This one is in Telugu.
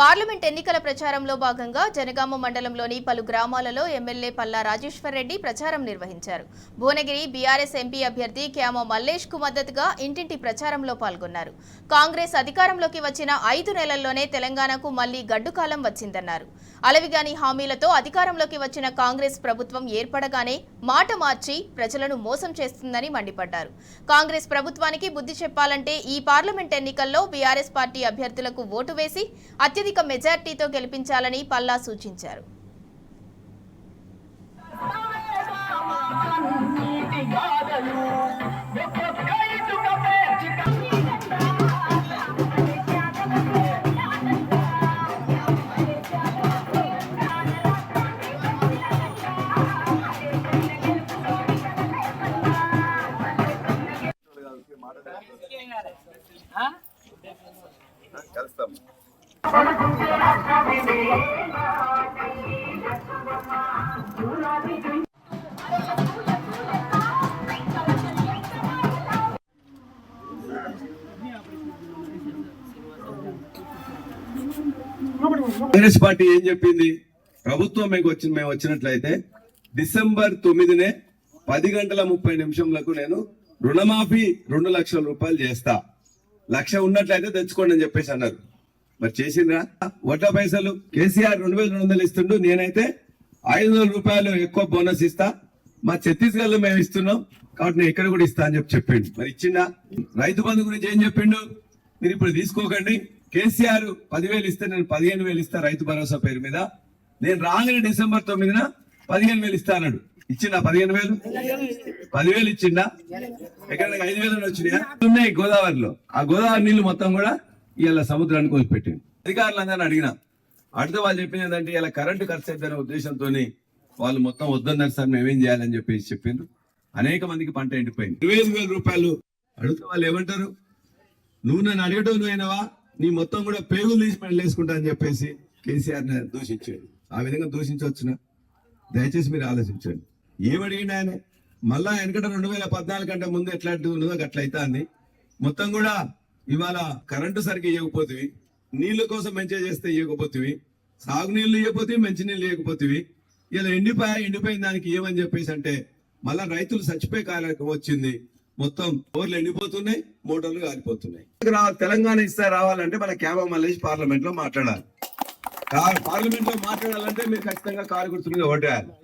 పార్లమెంట్ ఎన్నికల ప్రచారంలో భాగంగా జనగామ మండలంలోని పలు గ్రామాలలో ఎమ్మెల్యే పల్లా రాజేశ్వర్ రెడ్డి ప్రచారం నిర్వహించారు. భువనగిరి బీఆర్ఎస్ ఎంపీ అభ్యర్థి క్యామో మల్లేష్ కు మద్దతుగా ఇంటింటి ప్రచారంలో పాల్గొన్నారు. కాంగ్రెస్ అధికారంలోకి వచ్చిన 5 నెలల్లోనే తెలంగాణకు మళ్లీ గడ్డుకాలం వచ్చిందన్నారు. అలవిగాని హామీలతో అధికారంలోకి వచ్చిన కాంగ్రెస్ ప్రభుత్వం ఏర్పడగానే మాట మార్చి ప్రజలను మోసం చేస్తుందని మండిపడ్డారు. కాంగ్రెస్ ప్రభుత్వానికి బుద్ధి చెప్పాలంటే ఈ పార్లమెంట్ ఎన్నికల్లో బీఆర్ఎస్ పార్టీ అభ్యర్థులకు ఓటు వేసి అత్యధిక మెజార్టీతో గెలిపించాలని పల్లా సూచించారు. కాంగ్రెస్ పార్టీ ఏం చెప్పింది? ప్రభుత్వం మేము వచ్చినట్లయితే డిసెంబర్ 9నే 10:30 నేను రుణమాఫీ 2 లక్షల రూపాయలు చేస్తా, 1,00,000 ఉన్నట్లయితే తెచ్చుకోండి అని చెప్పేసి అన్నారు. మరి చేసిండ్రా? వడ్ల పైసలు కేసీఆర్ 2,200 ఇస్తుండు, నేనైతే 500 రూపాయలు ఎక్కువ బోనస్ ఇస్తా, మా ఛత్తీస్గఢ్ లో మేము ఇస్తున్నాం కాబట్టి నేను ఇక్కడ కూడా ఇస్తా అని చెప్పిండు. మరి ఇచ్చిండా? రైతు బంధు గురించి ఏం చెప్పిండు? మీరు ఇప్పుడు తీసుకోకండి, కేసీఆర్ 10,000 ఇస్తే నేను 15,000 ఇస్తా రైతు భరోసా పేరు మీద, నేను రాగానే డిసెంబర్ 9న 15,000 ఇస్తా అన్నాడు. ఇచ్చిండా? 15,000 10,000 ఇచ్చిండా? ఎక్కడ 5,000 వచ్చినాయా? ఉన్నాయి గోదావరిలో. ఆ గోదావరి నీళ్లు మొత్తం కూడా ఇలా సముద్రానికి వదిలిపెట్టింది. అధికారులందరినీ అడిగితే వాళ్ళు చెప్పింది ఏంటంటే ఇలా కరెంటు ఖర్చు అయిపోయిన ఉద్దేశంతో వాళ్ళు మొత్తం వద్దన్నారు సార్, మేమేం చేయాలని చెప్పేసి చెప్పిండ్రు. అనేక మందికి పంట ఎండిపోయింది. 25,000 రూపాయలు అడిగితే వాళ్ళు ఏమంటారు? నువ్వు నన్ను అడగటం నువ్వైనవా, నీ మొత్తం కూడా పేగులు తీసి వేసుకుంటా అని చెప్పేసి కేసీఆర్ దూషించాడు. ఆ విధంగా దూషించవచ్చునా? దయచేసి మీరు ఆలోచించండి. ఏమడిగిండు ఆయన? మళ్ళా వెనకట 2014 కంటే ముందు ఎట్లాంటి ఉన్నదో అట్లయితే అంది. మొత్తం కూడా ఇవాళ కరెంటు సరిగ్గా ఇవ్వకపోతే, నీళ్ల కోసం మంచిగా చేస్తే ఇవ్వకపోతే, సాగునీళ్లు ఇవ్వకపోతే, మంచి నీళ్ళు ఇవ్వకపోతే, ఇలా ఎండిపోయిన దానికి ఏమని చెప్పేసి అంటే మళ్ళా రైతులు చచ్చిపోయే కాలం వచ్చింది. మొత్తం బోర్లు ఎండిపోతున్నాయి, మోటార్లు కాలిపోతున్నాయి. తెలంగాణ ఇస్తే రావాలంటే మన క్యామో మల్లేష్ పార్లమెంట్ లో మాట్లాడాలి. పార్లమెంట్ లో మాట్లాడాలంటే మీరు ఖచ్చితంగా కారు గుర్తు మీద ఓటేయాలి.